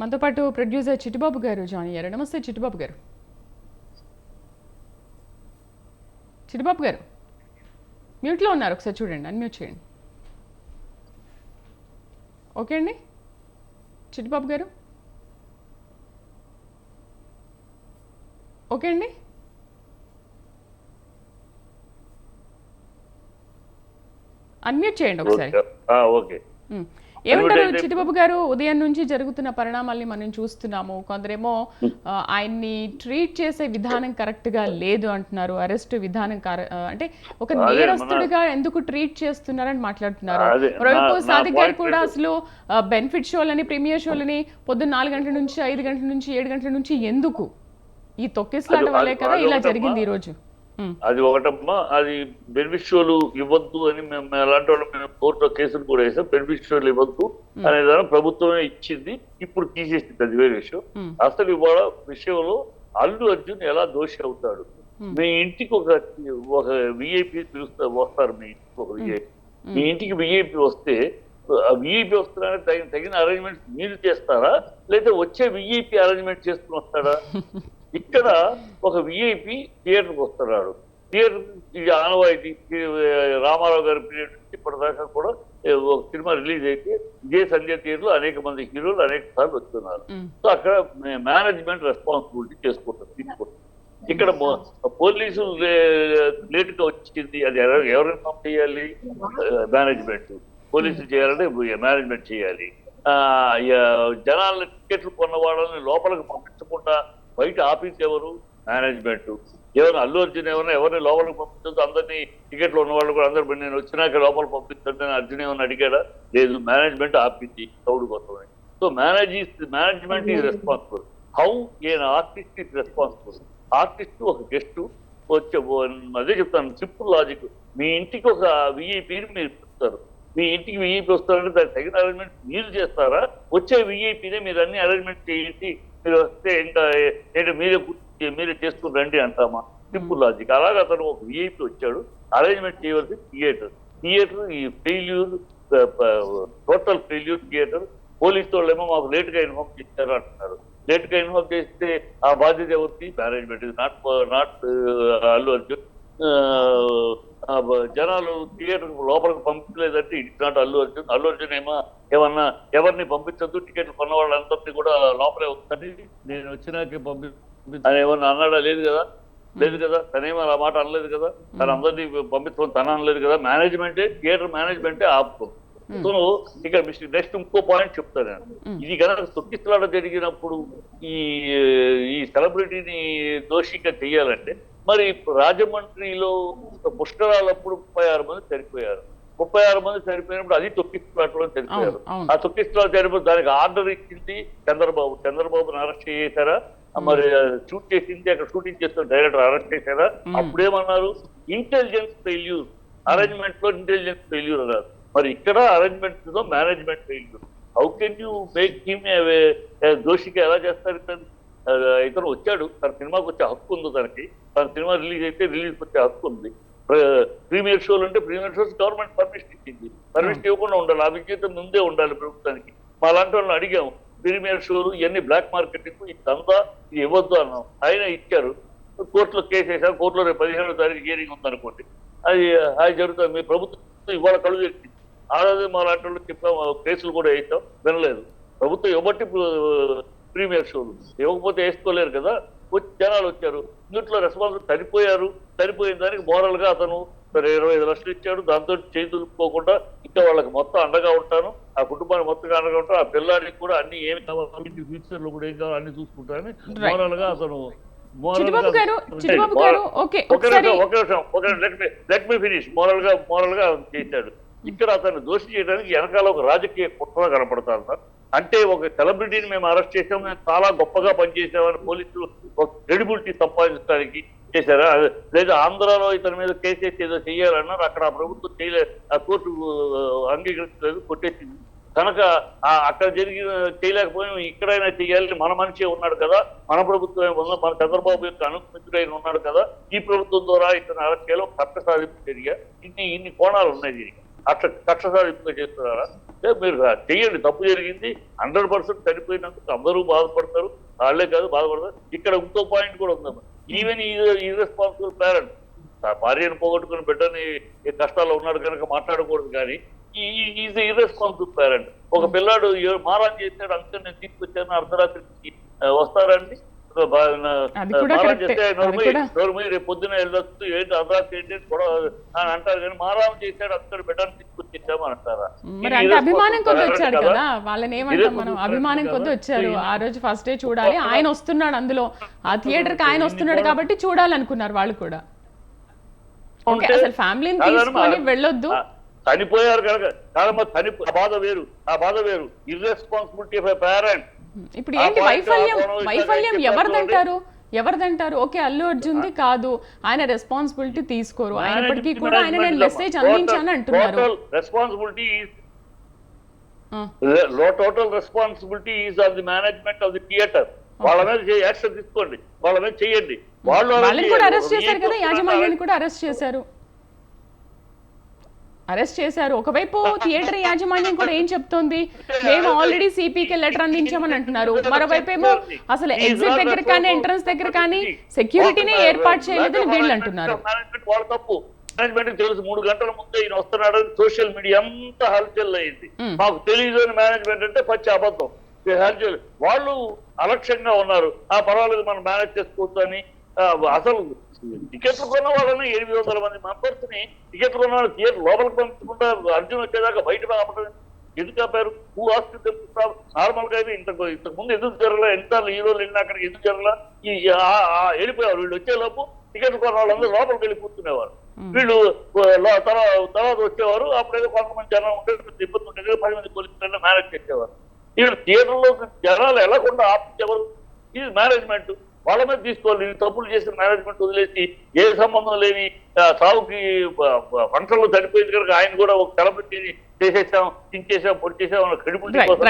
మనతో పాటు ప్రొడ్యూసర్ చిట్టిబాబు గారు జాయిన్ అయ్యారు. నమస్తే చిట్టిబాబు గారు. చిట్టిబాబు గారు మ్యూట్లో ఉన్నారు, ఒకసారి చూడండి, అన్మ్యూట్ చేయండి. ఓకే అండి చిట్టిబాబు గారు, ఓకే అండి. అన్మ్యూట్ చేయండి ఒకసారి. ఓకే. ఏమంటారు చిట్టిబాబు గారు, ఉదయం నుంచి జరుగుతున్న పరిణామాల్ని మనం చూస్తున్నాము. కొందరేమో ఆయన్ని ట్రీట్ చేసే విధానం కరెక్ట్ గా లేదు అంటున్నారు. అరెస్ట్ విధానం అంటే ఒక నేరస్తుడిగా ఎందుకు ట్రీట్ చేస్తున్నారని మాట్లాడుతున్నారు. మరోవైపు సాదిక్ గారు కూడా అసలు బెనిఫిట్ షోలని, ప్రీమియర్ షోలని పొద్దున్న 4 గంటల నుంచి 5 గంటల నుంచి 7 గంటల నుంచి ఎందుకు? ఈ తొక్కిసలాట వల్లే కదా ఇలా జరిగింది ఈ రోజు. అది ఒకటమ్మా, అది బెనిఫిషియల్ ఇవ్వద్దు అని మేము అలాంటి వాళ్ళు మేము కోర్టులో కేసులు కూడా వేసాం. బెనిఫిషియల్ ఇవ్వద్దు అనే దాని ప్రభుత్వమే ఇచ్చింది, ఇప్పుడు తీసేసింది, అది వేరే విషయం. అసలు ఇవాళ విషయంలో అల్లు అర్జున్ ఎలా దోషి అవుతాడు? మీ ఇంటికి ఒక విఐపి వస్తారు, మీ ఇంటికి ఒక విఐపి, మీ ఇంటికి విఐపి వస్తే విఐపి వస్తున్నారని తగిన అరేంజ్మెంట్ మీరు చేస్తారా, లేదా వచ్చే విఐపి అరేంజ్మెంట్ చేసుకుని వస్తాడా? ఇక్కడ ఒక విఐపి థియేటర్కి వస్తున్నాడు. థియేటర్ ఇది ఆనవాయితీ. రామారావు గారి పీరియడ్ నుంచి ఇప్పటిదాకా కూడా ఒక సినిమా రిలీజ్ అయితే ఇదే సంజయ్ థియేటర్లో అనేక మంది హీరోలు అనేక సార్లు వస్తున్నారు. సో అక్కడ మేనేజ్మెంట్ రెస్పాన్సిబిలిటీ తీసుకుంటుంది. ఇక్కడ పోలీసు లేటుగా వచ్చింది, అది ఎవరు ఇన్ఫార్మ్ చేయాలి? మేనేజ్మెంట్. పోలీసులు చేయాలంటే మేనేజ్మెంట్ చేయాలి. జనాల టికెట్లు కొన్న వాళ్ళని లోపలికి పంపించకుండా బయట ఆఫీస్ ఎవరు? మేనేజ్మెంట్. ఎవరు అల్లు అర్జున్ ఎవరిని లోపలికి పంపించదు? అందరినీ టికెట్లు ఉన్న వాళ్ళు కూడా అందరు నేను వచ్చినాక లోపలికి పంపించండి అని అర్జున్ ఏమన్నా అడిగాడా? లేదు, మేనేజ్మెంట్ ఆపింది క్రౌడ్ కోసమని. So management is responsible. How an artist is responsible. Artist ఒక గెస్ట్ వచ్చే, అదే చెప్తాను, సింపుల్ లాజిక్. మీ ఇంటికి ఒక విఐపీని మీరు చెప్తారు, మీ ఇంటికి విఐపీ వస్తారంటే దానికి తగిన అరేంజ్మెంట్ మీరు చేస్తారా? వచ్చే విఐపీనే మీరు అన్ని అరేంజ్మెంట్ చేయండి, మీరు వస్తే ఇంకా ఏంటంటే మీరే చేసుకుని రండి అంటామా? Simple logic. అలాగే అతను ఒక విఐపీ వచ్చాడు, అరేంజ్మెంట్ చేయవలసి థియేటర్ ఈ failure, total failure theatre. Police వాళ్ళు ఏమో మాకు లేట్గా ఇన్ఫార్మ్ చేశారు అంటున్నారు. లేట్గా ఇన్ఫార్మ్ చేస్తే ఆ బాధ్యత ఎవరికి? మేనేజ్మెంట్. ఇది నాట్ అల్లు అర్జున్. జనాలు థియేటర్ లోపలికి పంపించలేదంటే ఇట్స్ నాట్ అల్లు అర్జున్. అల్లు అర్జున్ ఏమన్నా ఎవరిని పంపించద్దు, టికెట్లు కొన్న వాళ్ళందరినీ కూడా లోపలే వస్తుంది, నేను వచ్చినాకే అని ఏమన్నా అన్నాడా? లేదు కదా. తనేమో ఆ మాట అనలేదు కదా. తను అందరినీ పంపించమని తన అనలేదు కదా. మేనేజ్మెంటే, థియేటర్ మేనేజ్మెంటే ఆపుతుంది. సో ఇక్కడ నెక్స్ట్ ఇంకో పాయింట్ చెప్తాను నేను. ఇది కనుక తొక్కిసలాట జరిగినప్పుడు ఈ సెలబ్రిటీని దోషిగా చెయ్యాలంటే, మరి రాజమండ్రిలో పుష్కరాలప్పుడు 36 మంది చనిపోయారు. 36 మంది చనిపోయినప్పుడు అది తొక్కిసలాటలో చనిపోయారు. ఆ తొక్కిసలాట చనిపోయి దానికి ఆర్డర్ ఇచ్చింది చంద్రబాబుని అరెస్ట్ చేశారా? మరి షూట్ చేసింది, అక్కడ షూటింగ్ చేస్తున్న డైరెక్టర్ అరెస్ట్ చేశారా? అప్పుడేమన్నారు? Intelligence failure. అరేంజ్మెంట్ లో ఇంటెలిజెన్స్ ఫెయిల్యూర్ అన్నారు. మరి ఇక్కడ అరేంజ్మెంట్ లో management failure. How can you make him దోషిగా ఎలా చేస్తారు? ఇతను వచ్చాడు, తన సినిమాకి వచ్చే హక్కు ఉంది తనకి. తన సినిమా రిలీజ్ అయితే రిలీజ్ వచ్చే హక్కు ఉంది. ప్రీమియర్ షోలు అంటే ప్రీమియర్ షోస్ గవర్నమెంట్ పర్మిషన్ ఇచ్చింది. పర్మిషన్ ఇవ్వకుండా ఉండాలి, ఆ విజేత ముందే ఉండాలి ప్రభుత్వానికి. మా లాంటి వాళ్ళని అడిగాము, ప్రీమియర్ షోలు ఇవన్నీ బ్లాక్ మార్కెటింగ్, ఇది అంతా ఇది ఇవ్వద్దు అన్నాం. ఆయన ఇచ్చారు. కోర్టులో కేసు వేసారు. కోర్టులో రేపు 17వ తారీఖు హియరింగ్ ఉందనుకోండి. అది జరుగుతుంది. మీ ప్రభుత్వం ఇవాళ కలుగు తెచ్చింది. ఆ రోజు మా లాంటి వాళ్ళు చెప్పాము, కేసులు కూడా వేసాం, వినలేదు. ప్రభుత్వం ఇవ్వబట్టి ప్రీమియర్ షోలు, ఇవ్వకపోతే వేసుకోలేరు కదా. వచ్చి జనాలు వచ్చారు, ఇంట్లో రెస్పాన్సిబుల్ చనిపోయిన దానికి మోరల్ గా అతను సరే 25 లక్షలు ఇచ్చాడు, దాంతో చేయి దులుపుకోకుండా ఇంకా వాళ్ళకి మొత్తం అండగా ఉంటాను, ఆ కుటుంబానికి మొత్తం అండగా ఉంటాను, ఆ పిల్లాడికి కూడా అన్ని ఏమి కావాలి, ఫ్యూచర్ లో కూడా ఏం కావాలి అన్ని చూసుకుంటానని మోరల్ గా అతను లెట్ మీ ఫినిష్ మోరల్ గా చేశాడు. ఇక్కడ అతను దోషి చేయడానికి వెనకాల ఒక రాజకీయ కుట్ర కనపడతారు సార్. అంటే ఒక సెలబ్రిటీని మేము అరెస్ట్ చేసాము, మేము చాలా గొప్పగా పనిచేసామని పోలీసులు ఒక క్రెడిబిలిటీ సంపాదించడానికి చేశారా? లేదా ఆంధ్రాలో ఇతని మీద కేసు వేసి ఏదో చెయ్యాలన్నారు, అక్కడ ఆ ప్రభుత్వం చేయలేదు, ఆ కోర్టు అంగీకరించలేదు, కొట్టేసింది. కనుక అక్కడ చేయలేకపోయినా ఇక్కడైనా చెయ్యాలి, మన మనిషి ఉన్నాడు కదా, మన ప్రభుత్వం ఉన్న మన చంద్రబాబు యొక్క అనుమితుడైన ఉన్నాడు కదా, ఈ ప్రభుత్వం ద్వారా ఇతను అరెస్ట్ చేయాలి, కక్ష సాధింపు చర్య. ఇన్ని కోణాలు ఉన్నాయి దీనికి. కక్ష సాధింపుగా చేస్తున్నారా? మీరు చెయ్యండి, తప్పు జరిగింది 100% చనిపోయినందుకు అందరూ బాధపడతారు, వాళ్ళే కాదు బాధపడతారు. ఇక్కడ ఇంకో పాయింట్ కూడా ఉందమ్మా, ఈవెన్ ఇర్రెస్పాన్సిబుల్ పేరెంట్ భార్యను పోగొట్టుకుని బిడ్డని కష్టాల్లో ఉన్నాడు కనుక మాట్లాడకూడదు, కానీ ఈజ్ ఇర్రెస్పాన్సిబుల్ పేరెంట్. ఒక పిల్లాడు మారం చేశాడు అంతే నేను తీసుకొచ్చాను అర్ధరాత్రికి వస్తారండి, మారం చేస్తే రేపు పొద్దున వెళ్ళొచ్చు ఏంటి అర్ధరాత్రి ఏంటి కూడా అని అంటారు, కానీ మారం చేశాడు అంతటి బిడ్డను తీసుకొచ్చేసాము అని అంటారా? మరి అంటే అభిమానం కొద్ది వచ్చాడు కదా, వాళ్ళని ఏమంటాం మనం, అభిమానం కొద్ది వచ్చారు. ఆ రోజు ఫస్ట్ డే చూడాలి, ఆయన వస్తున్నాడు, అందులో ఆ థియేటర్ కి ఆయన వస్తున్నాడు కాబట్టి చూడాలనుకున్నారు వాళ్ళు కూడా. అసలు ఫ్యామిలీని తీసుకొని వెళ్ళొద్దు, చనిపోయారు కనుక కాదమ్మా, ఆ బాధ వేరు, ఆ బాధ వేరు. Irresponsibility of a parent. ఇప్పుడు ఏంటి వైఫల్యం ఎవరిదంటారు? ఓకే, అల్లు అర్జున్ది కాదు, ఆయన రెస్పాన్సిబిలిటీ తీసుకోరు, అయినప్పటికీ కూడా ఆయన నేను మెసేజ్ అందించాను అంటున్నారు. Total responsibility is of the management of the theatre. వాళ్ళ మీద యాక్షన్ తీసుకోండి, వాళ్ళ మీద చేయండి. వాళ్ళని కూడా అరెస్ట్ చేశారు కదా, యాజమాన్యాన్ని కూడా అరెస్ట్ చేశారు. ఒకవైపు థియేటర్ యాజమాన్యం కూడా ఏం చెప్తోంది, మేము ఆల్రెడీ సిపికి లెటర్ అందించామని అంటున్నారు. మరోవైపు ఏమో అసలు ఎగ్జిట్ దగ్గర కానీ ఎంట్రన్స్ దగ్గర కానీ సెక్యూరిటీని ఏర్పాటు చేయలేదని వీళ్ళు అంటున్నారు. వాళ్ళ తప్పు మేనేజ్మెంట్ తెలుసు, 3 గంటల ముందే ఈయన వస్తున్నాడని సోషల్ మీడియా అంతా హల్చల్ అయింది. మాకు తెలియదు అని మేనేజ్మెంట్ అంటే పచ్చి అబద్ధం. హల్చల్ వాళ్ళు అలక్ష్యంగా ఉన్నారు, పర్వాలేదు మనం మేనేజ్ చేసుకోవచ్చు అని. అసలు టికెట్లు కొన్న వాళ్ళని 800 మంది మెంబర్స్ ని టికెట్లు కొన్న వాళ్ళు థియేటర్ లోపలికి పంపించకుండా అర్జున్ వచ్చేదాకా బయట పంపడం ఎందుకు ఆపారు? Who ask them to stop? Normal గా అయితే ఇంతకు ముందు ఎందుకు జరగలా, ఎంత హీరోలు వెళ్ళినా అక్కడికి ఎందుకు జరగలా? వెళ్ళిపోయారు. వీళ్ళు వచ్చేలోపు టికెట్లు కొన్న వాళ్ళందరూ లోపలికి వెళ్ళి కూర్చునేవారు. వీళ్ళు తర్వాత వచ్చేవారు. అప్పుడేదో కొంతమంది జనం ఉంటే ఇబ్బంది ఉండేది, 10 మంది పోలీసులు మేనేజ్ చేసేవారు. ఇక్కడ థియేటర్లో జనాలు వెళ్లకుండా ఆపించేవారు ఇది మేనేజ్మెంట్. వాళ్ళ మీద తీసుకోవాలి. తప్పులు చేసిన మేనేజ్మెంట్ వదిలేసి ఏ సంబంధం లేని సాగుకి ఫంక్షన్లో చనిపోయింది కనుక ఆయన కూడా ఒక సెలబ్రిటీని చేసేసాం, చించేసాం, పొడి చేసాం, క్రెడిబిలిటీ కోసం